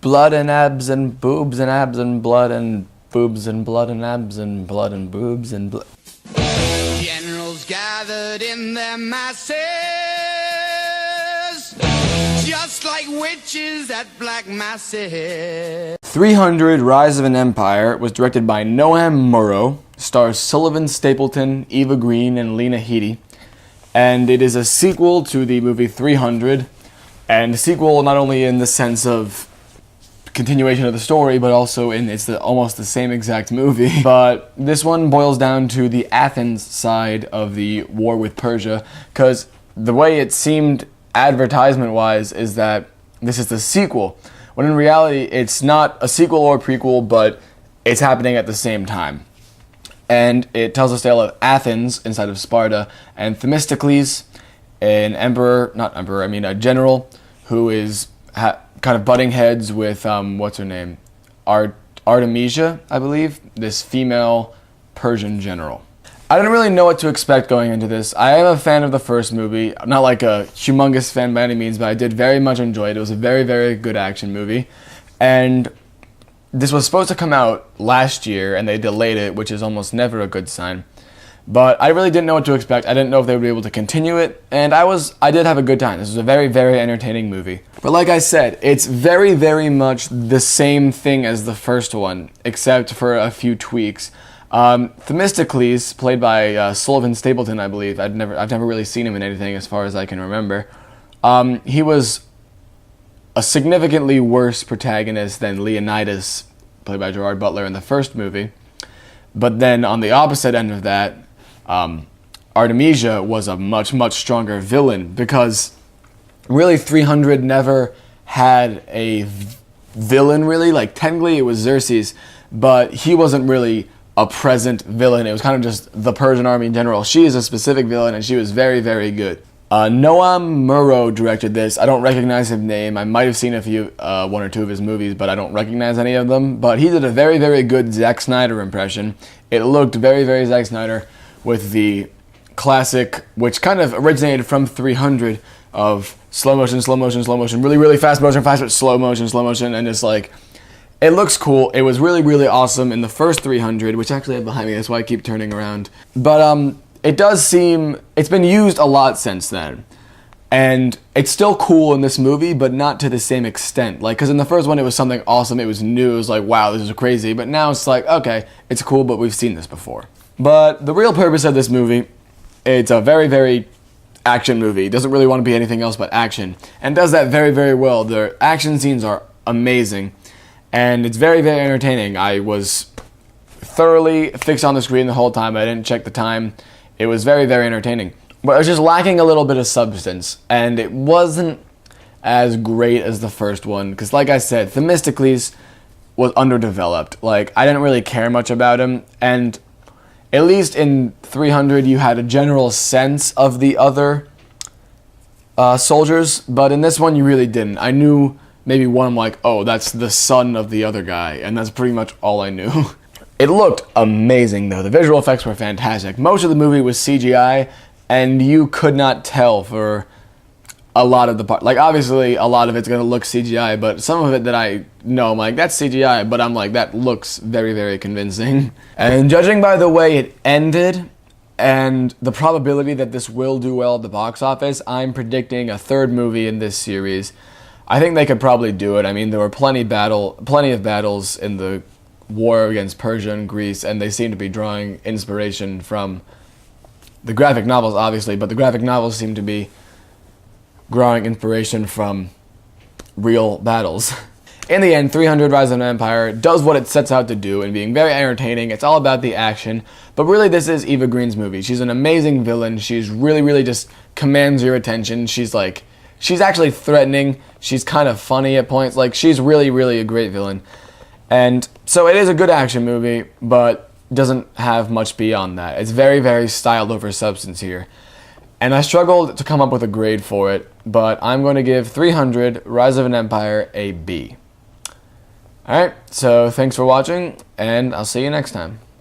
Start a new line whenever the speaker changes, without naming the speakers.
blood and abs and boobs and abs and blood and boobs and blood and abs and blood and boobs and blood.
Generals gathered in their masses, just like witches at black masses.
300 Rise of an Empire was directed by Noam Murro, stars Sullivan, Stapleton, Eva Green, and Lena Headey. And it is a sequel to the movie 300, and a sequel not only in the sense of continuation of the story, but also in almost the same exact movie. But this one boils down to the Athens side of the war with Persia, because the way it seemed advertisement-wise is that this is the sequel, when in reality it's not a sequel or prequel, but it's happening at the same time. And it tells the tale of Athens inside of Sparta, and Themistocles, a general who is kind of butting heads with, what's her name? Artemisia, I believe, this female Persian general. I didn't really know what to expect going into this. I am a fan of the first movie. I'm not like a humongous fan by any means, but I did very much enjoy it. It was a very, very good action movie. And this was supposed to come out last year, and they delayed it, which is almost never a good sign. But I really didn't know what to expect. I didn't know if they would be able to continue it, and I did have a good time. This was a very, very entertaining movie. But like I said, it's very, very much the same thing as the first one, except for a few tweaks. Themistocles, played by Sullivan Stapleton, I believe. I've never really seen him in anything as far as I can remember. He was a significantly worse protagonist than Leonidas, played by Gerard Butler in the first movie. But then on the opposite end of that, Artemisia was a much, much stronger villain, because really 300 never had a villain, really. Like, technically it was Xerxes, but he wasn't really a present villain. It was kind of just the Persian army in general. She is a specific villain, and she was very, very good. Noam Murro directed this. I don't recognize his name. I might have seen one or two of his movies, but I don't recognize any of them. But he did a very, very good Zack Snyder impression. It looked very, very Zack Snyder, with the classic, which kind of originated from 300, of slow motion, slow motion, slow motion, really, really fast motion, slow motion, and just like, it looks cool. It was really, really awesome in the first 300, which actually I have behind me, that's why I keep turning around. But it does seem, it's been used a lot since then. And it's still cool in this movie, but not to the same extent. Like, because in the first one it was something awesome, it was new, it was like, wow, this is crazy. But now it's like, okay, it's cool, but we've seen this before. But the real purpose of this movie, it's a very, very action movie. It doesn't really want to be anything else but action, and does that very, very well. The action scenes are amazing, and it's very, very entertaining. I was thoroughly fixed on the screen the whole time. I didn't check the time. It was very, very entertaining. But it was just lacking a little bit of substance, and it wasn't as great as the first one, because like I said, Themistocles was underdeveloped. Like, I didn't really care much about him, and at least in 300 you had a general sense of the other soldiers, but in this one you really didn't. I knew maybe one, I'm like, oh, that's the son of the other guy, and that's pretty much all I knew. It looked amazing though. The visual effects were fantastic. Most of the movie was CGI, and you could not tell for a lot of the part. Like, obviously a lot of it's gonna look CGI, but some of it that I know, I'm like, that's CGI, but I'm like, that looks very, very convincing. And judging by the way it ended, and the probability that this will do well at the box office, I'm predicting a third movie in this series. I think they could probably do it. I mean, there were plenty of battles in the war against Persia and Greece, and they seem to be drawing inspiration from the graphic novels, obviously, but the graphic novels seem to be drawing inspiration from real battles. In the end, 300 Rise of an Empire does what it sets out to do in being very entertaining. It's all about the action, but really this is Eva Green's movie. She's an amazing villain. She's really, really just commands your attention. She's actually threatening. She's kind of funny at points. Like, she's really, really a great villain. And so it is a good action movie, but doesn't have much beyond that. It's very, very styled over substance here. And I struggled to come up with a grade for it, but I'm going to give 300 Rise of an Empire a B. Alright, so thanks for watching, and I'll see you next time.